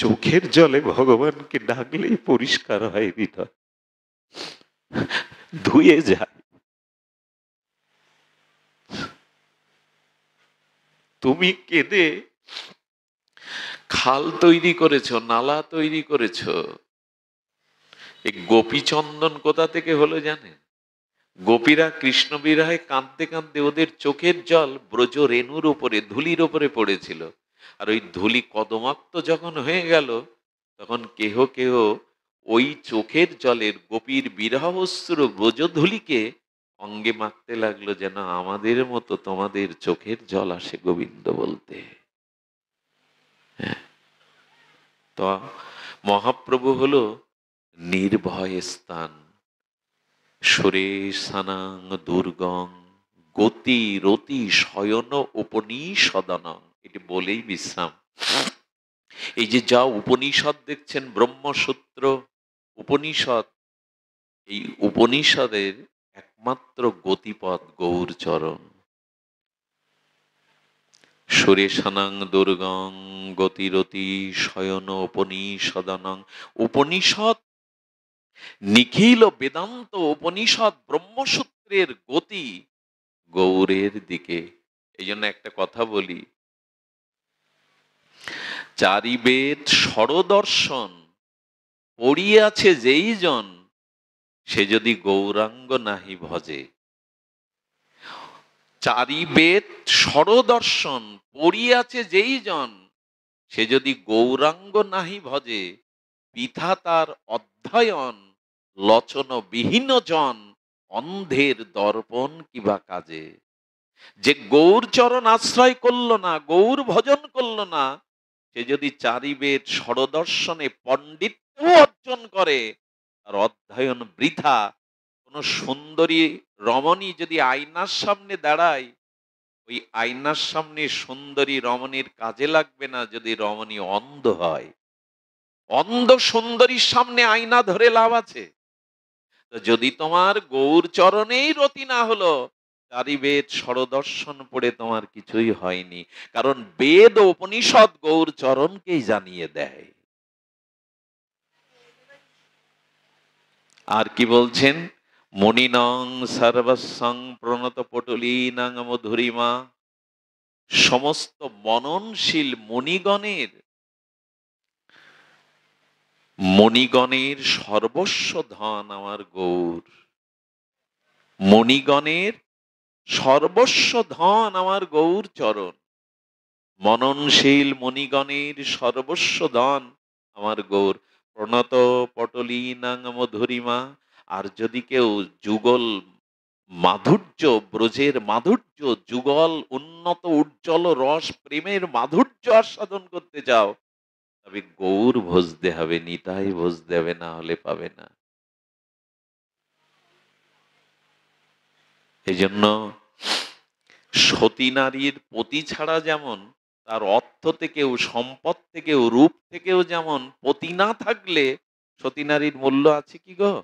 চোখের জলে ভগবানকে ডাকলেই পরিষ্কার হয় হৃদয়, ধুয়ে যায়। তুমি কেঁদে খাল তৈরি করেছো, নালা তৈরি করেছো। এই গোপীচন্দন কোথা থেকে হলো জানেন? গোপীরা কৃষ্ণ বিরহে কাঁদতে কাঁদতে ওদের চোখের জল ব্রজ রেণুর উপরে, ধুলির উপরে পড়েছিল। আর ওই ধুলি কদমাক্ত যখন হয়ে গেল, তখন কেহ কেহ ওই চোখের জলের গোপীর বিরহস্ত্র ব্রজধুলিকে অঙ্গে মাখতে লাগলো, যেন আমাদের মতো তোমাদের চোখের জল আসে গোবিন্দ বলতে। তো মহাপ্রভু হলো নির্ভয় স্থান। সুরেশানাং দুর্গং গতি রতি শয়ন উপনিষদনং, এটি বলেই বিশ্রাম। এই যে যা উপনিষদ দেখছেন, ব্রহ্মসূত্র উপনিষদ, এই উপনিষদের একমাত্র গতিপথ গৌরচরণ। সুরেশানাং দুর্গং গতিরতি শয়ন উপনিষদনং। উপনিষদ, নিখিল বেদান্ত উপনিষদ ব্রহ্মসূত্রের গতি গৌরের দিকে। এই জন্য একটা কথা বলি, চারি বেদ ষড়দর্শন পড়িয়াছে যেই জন, সে যদি গৌরাঙ্গ নাহি ভজে। চারি বেদ ষড়দর্শন পড়িয়াছে যেই জন, সে যদি গৌরাঙ্গ নাহি ভজে। বৃথা তার অধ্যয়ন লচন বিহীন জন, অন্ধের দর্পণ কিবা কাজে। যে গৌর চরণ আশ্রয় করলো না, গৌর ভজন করলো না, সে যদি চারি বেদ ষড়দর্শনে পণ্ডিত্য অর্জন করে, তার অধ্যয়ন বৃথা। কোন সুন্দরী রমণী যদি আয়নার সামনে দাঁড়ায়, ওই আয়নার সামনে সুন্দরী রমণীর কাজে লাগবে না যদি রমণী অন্ধ হয়। অন্ধ সুন্দরীর সামনে আয়না ধরে লাভ আছে? তো যদি তোমার গৌর চরণেই রতি না হলো, চারি বেদ ষড়দর্শন পড়ে তোমার কিছুই হয়নি। কারণ বেদ ও উপনিষদ গৌর চরণকেই জানিয়ে দেয়। আর কি বলছেন? মনিনং সর্বসং প্রণত পটলীনাং মধুরিমা। সমস্ত মননশীল মণিগণের সর্বস্ব ধন আমার গৌর। মণিগণের সর্বস্ব ধন আমার গৌর চরণ। মননশীল মণিগণের সর্বস্ব ধন আমার গৌর। প্রণত পটলীনাং মধুরিমা। আর যদি কেউ যুগল মাধুর্য, ব্রজের মাধুর্য, যুগল উন্নত উজ্জ্বল রস প্রেমের মাধুর্য আস্বাদন করতে চাও, তবে গৌর ভজতে হবে, নিতাই ভজতে হবে, না হলে পাবে না। এই জন্য সতী নারীর পতি ছাড়া যেমন তার অর্থ থেকেও, সম্পদ থেকেও, রূপ থেকেও যেমন, পতি না থাকলে সতী নারীর মূল্য আছে কি গো?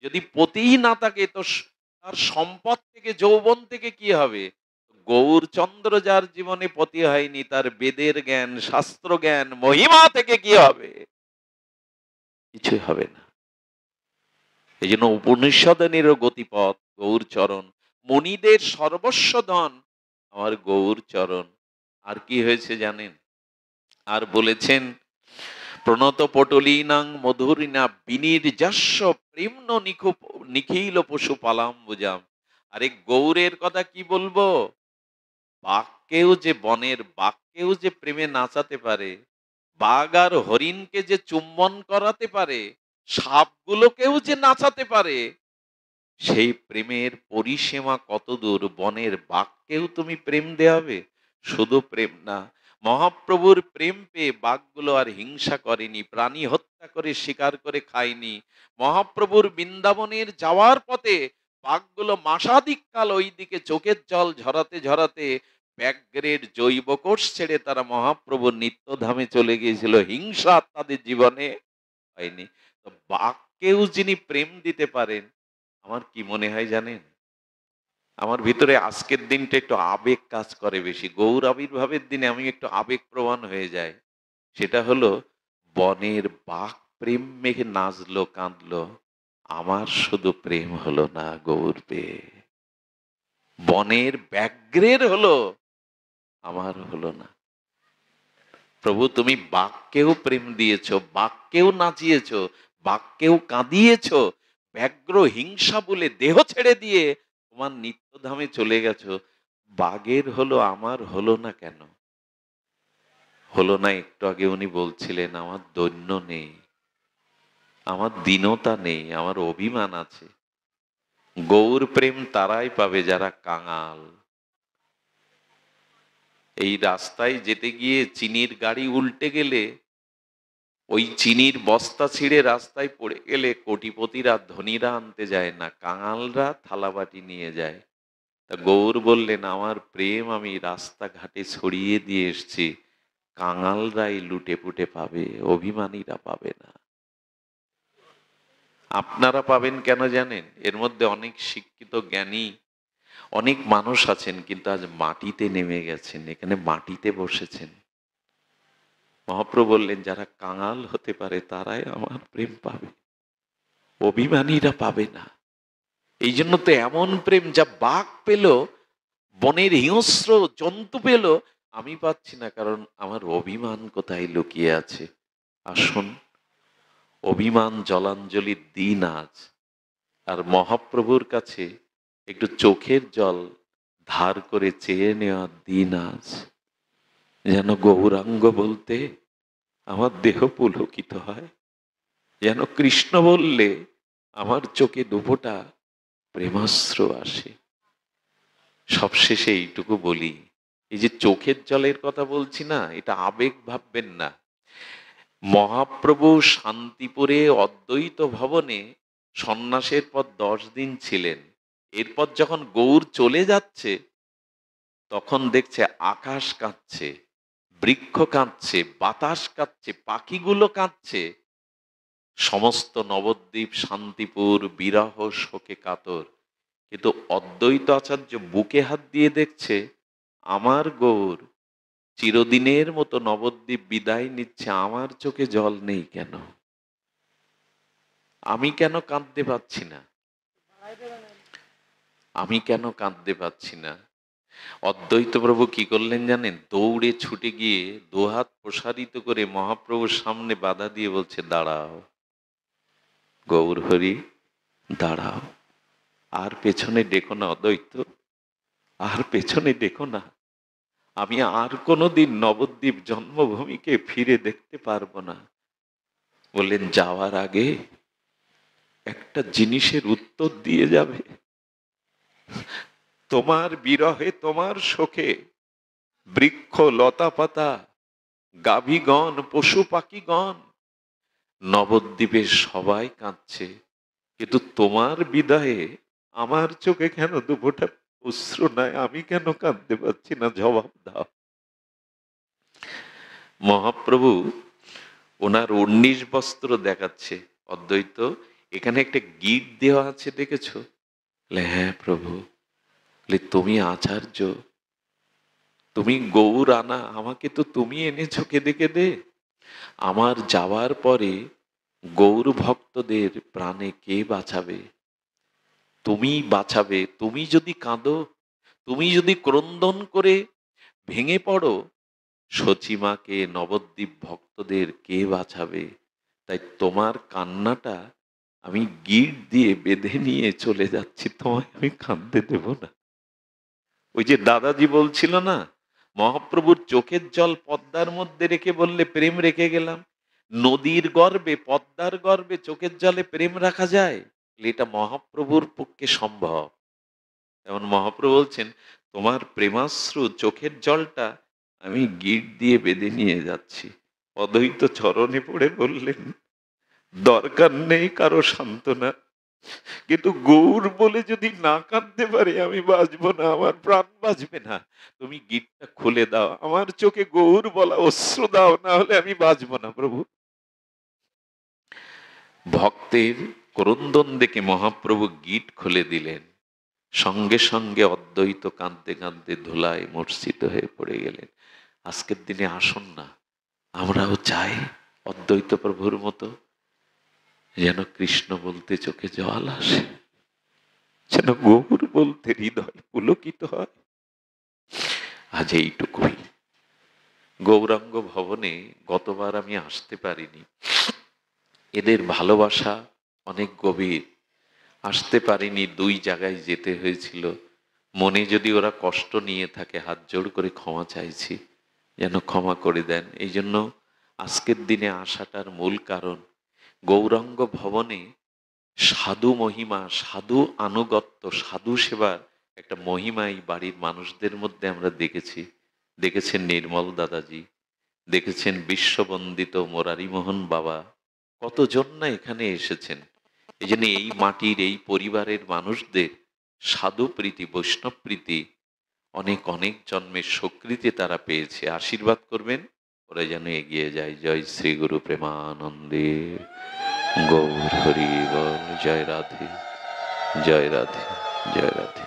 যদি পতিই না থাকে, তো তার সম্পদ থেকে, যৌবন থেকে কি হবে? গৌরচন্দ্র যার জীবনে পতি হয়নি, তার বেদের জ্ঞান, শাস্ত্র জ্ঞান, মহিমা থেকে কি হবে? কিছুই হবে না। এই জন্য উপনিষদেরও গতিপথ গৌরচরণ। মুনিদের সর্বস্ব ধন আমার গৌরচরণ। আর কি হয়েছে জানেন? আর বলেছেন, প্রণত পটলীনাং মধুরিনা বিনির্যাস্য প্রেম্ন নিখিল পশু পালাম বুঝাম। আরে গৌরের কথা কি বলবো? বাঘকেও যে, বনের বাঘকেও যে প্রেমে নাচাতে পারে, বাঘ আর হরিণকে যে চুম্বন করাতে পারে, সাপগুলোকেও যে নাচাতে পারে, সেই প্রেমের পরিসীমা কত দূর? বনের বাঘকেও তুমি প্রেম দেওয়াবে? শুধু প্রেম না, মহাপ্রভুর প্রেম পেয়ে বাঘগুলো আর হিংসা করেনি, প্রাণী হত্যা করে শিকার করে খায়নি। মহাপ্রভুর বৃন্দাবনের যাওয়ার পথে বাঘগুলো মাসাধিক কাল ওই দিকে চোখের জল ঝরাতে ঝরাতে ব্যাঘ্রের জৈব কোষ ছেড়ে তারা মহাপ্রভুর নিত্যধামে চলে গিয়েছিল। হিংসা তাদের জীবনে হয়নি। তো বাঘকেও যিনি প্রেম দিতে পারেন, আমার কি মনে হয় জানেন? আমার ভিতরে আজকের দিনটা একটু আবেগ কাজ করে বেশি। গৌর আবির্ভাবের দিনে আমি একটু আবেগ প্রবণ হয়ে যাই। সেটা হলো, বনের বাঘ প্রেম মেঘে নাচলো কাঁদলো, আমার শুধু প্রেম হলো না গৌর পেয়ে। বনের ব্যাঘ্রের হলো, আমার হলো না। প্রভু তুমি বাঘকেও প্রেম দিয়েছো, বাঘকেও নাচিয়েছো, বাঘকেও কাঁদিয়েছো, ব্যগ্র হিংসা বলে দেহ ছেড়ে দিয়ে তোমার নিত্যধামে চলে গেছো। বাঘের হলো, আমার হলো না কেন? হলো না, একটু আগে উনি বলছিলেন আমার দৈন্য নেই, আমার দীনতা নেই, আমার অভিমান আছে। গৌর প্রেম তারাই পাবে যারা কাঙাল। এই রাস্তায় যেতে গিয়ে চিনির গাড়ি উল্টে গেলে, ওই চিনির বস্তা ছিঁড়ে রাস্তায় পড়ে গেলে কোটিপতিরা ধনীরা আনতে যায় না, কাঙালরা থালাবাটি নিয়ে যায়। তা গৌর বললেন আমার প্রেম আমি রাস্তাঘাটে ছড়িয়ে দিয়ে এসছি, কাঙালরাই লুটে পুটে পাবে, অভিমানীরা পাবে না। আপনারা পাবেন কেন জানেন? এর মধ্যে অনেক শিক্ষিত জ্ঞানী অনেক মানুষ আছেন, কিন্তু আজ মাটিতে নেমে গেছেন, এখানে মাটিতে বসেছেন। মহাপ্রভু বললেন যারা কাঙাল হতে পারে তারাই আমার প্রেম পাবে, অভিমানীরা পাবে না। এই জন্য তো এমন প্রেম যা বাঘ পেল, বনের হিংস্র জন্তু পেল, আমি পাচ্ছি না, কারণ আমার অভিমান কোথায় লুকিয়ে আছে। আসুন অভিমান জলাঞ্জলির দিন আজ, আর মহাপ্রভুর কাছে একটু চোখের জল ধার করে চেয়ে নেওয়ার দিন আজ। যেন গৌরাঙ্গ বলতে আমার দেহ পুলকিত হয়, যেন কৃষ্ণ বললে আমার চোখে দুফোঁটা প্রেমাশ্রু আসে। সবশেষে এইটুকু বলি, এই যে চোখের জলের কথা বলছি না, এটা আবেগ ভাববেন না। মহাপ্রভু শান্তিপুরে অদ্বৈত ভবনে সন্ন্যাসের পর 10 দিন ছিলেন। এরপর যখন গৌর চলে যাচ্ছে, তখন দেখছে আকাশ কাঁদছে, বৃক্ষ কাঁদছে, বাতাস কাঁদছে, পাখিগুলো কাঁদছে, সমস্ত নবদ্বীপ শান্তিপুর বিরহ শোকে কাতর। কিন্তু অদ্বৈত আচার্য বুকে হাত দিয়ে দেখছে আমার গৌর চিরদিনের মতো নবদ্বীপ বিদায় নিচ্ছে, আমার চোখে জল নেই কেন? আমি কেন কাঁদতে পারছি না? আমি কেন কাঁদতে পারছি না? অদ্বৈত প্রভু কি করলেন জানেন? দৌড়ে ছুটে গিয়ে দুহাত প্রসারিত করে মহাপ্রভুর সামনে বাধা দিয়ে বলছে দাঁড়াও গৌর হরি, দাঁড়াও, আর পেছনে দেখো না অদ্বৈত, আর পেছনে দেখো না। আমি আর কোনোদিন নবদ্বীপ জন্মভূমিকে ফিরে দেখতে পারবো না। বললেন যাওয়ার আগে একটা জিনিসের উত্তর দিয়ে যাবে। তোমার বিরহে, তোমার শোকে বৃক্ষ লতা পাতা, গাভীগণ, পশু পাখিগণ, নবদ্বীপের সবাই কাঁদছে, কিন্তু তোমার বিদায়ে আমার চোখে কেন দুফোঁটা অশ্রু নাই? আমি কেন কাঁদতে পারছি না? জবাব দাও। মহাপ্রভু ওনার 19 বস্ত্র দেখাচ্ছে। অদ্বৈত, এখানে একটা গিট দেওয়া আছে দেখেছো? হ্যাঁ প্রভু। তুমি আচার্য, তুমি গৌর আনা, আমাকে তো তুমি এনেছো কেঁদে কেঁদে। আমার যাওয়ার পরে গৌর ভক্তদের প্রাণে কে বাঁচাবে? তুমি বাঁচাবে। তুমি যদি কাঁদো, তুমি যদি ক্রন্দন করে ভেঙে পড়ো, সচিমাকে, নবদ্বীপ ভক্তদের কে বাঁচাবে? তাই তোমার কান্নাটা আমি গিট দিয়ে বেঁধে নিয়ে চলে যাচ্ছি, তোমায় আমি কাঁদতে দেব না। ওই যে দাদাজি বলছিল না, মহাপ্রভুর চোখের জল পদ্মার মধ্যে রেখে বললে প্রেম রেখে গেলাম। নদীর গর্ভে, পদ্মার গর্ভে চোখের জলে প্রেম রাখা যায়? এটা মহাপ্রভুর পক্ষে সম্ভব। এমন মহাপ্রভু বলছেন তোমার প্রেমাশ্রু চোখের জলটা আমি গিট দিয়ে বেঁধে নিয়ে যাচ্ছি। অদ্বৈত চরণে পড়ে বললেন দরকার নেই কারো সান্ত্বনা, কিন্তু গৌর বলে যদি না কাঁদতে পারি আমি বাঁচবো না, আমার প্রাণ বাঁচবে না। তুমি গিটটা খুলে দাও, আমার চোখে গৌর বলা অশ্রু দাও, না হলে আমি বাঁচবো না প্রভু। ভক্তের ক্রন্দন দেখে মহাপ্রভু গিট খুলে দিলেন। সঙ্গে সঙ্গে অদ্বৈত কাঁদতে কাঁদতে ধুলায় মূর্ছিত হয়ে পড়ে গেলেন। আজকের দিনে আসুন না, আমরাও চাই অদ্বৈত প্রভুর মতো যেন কৃষ্ণ বলতে চোখে জল আসে, যেন গৌর বলতে হৃদয় পুলকিত হয়। আজ এইটুকুই। গৌরাঙ্গ ভবনে গতবার আমি আসতে পারিনি, এদের ভালোবাসা অনেক গভীর, আসতে পারিনি, 2 জায়গায় যেতে হয়েছিল। মনে যদি ওরা কষ্ট নিয়ে থাকে, হাত জোড় করে ক্ষমা চাইছি, যেন ক্ষমা করে দেন। এই জন্য আজকের দিনে আসাটার মূল কারণ, গৌরাঙ্গ ভবনে সাধু মহিমা, সাধু আনুগত্য, সাধু সেবার একটা মহিমা এই বাড়ির মানুষদের মধ্যে আমরা দেখেছি। দেখেছেন নির্মল দাদাজি, দেখেছেন বিশ্ববন্দিত মোরারিমোহন বাবা, কতজন না এখানে এসেছেন। এই জন্য এই মাটির, এই পরিবারের মানুষদের সাধু প্রীতি, বৈষ্ণব প্রীতি অনেক অনেক জন্মের স্বীকৃতি তারা পেয়েছে। আশীর্বাদ করবেন ওরা যেন এগিয়ে যায়। জয় শ্রী গুরু প্রেমানন্দে, গৌর হরি বল। জয় রাধে, জয় রাধে, জয় রাধে।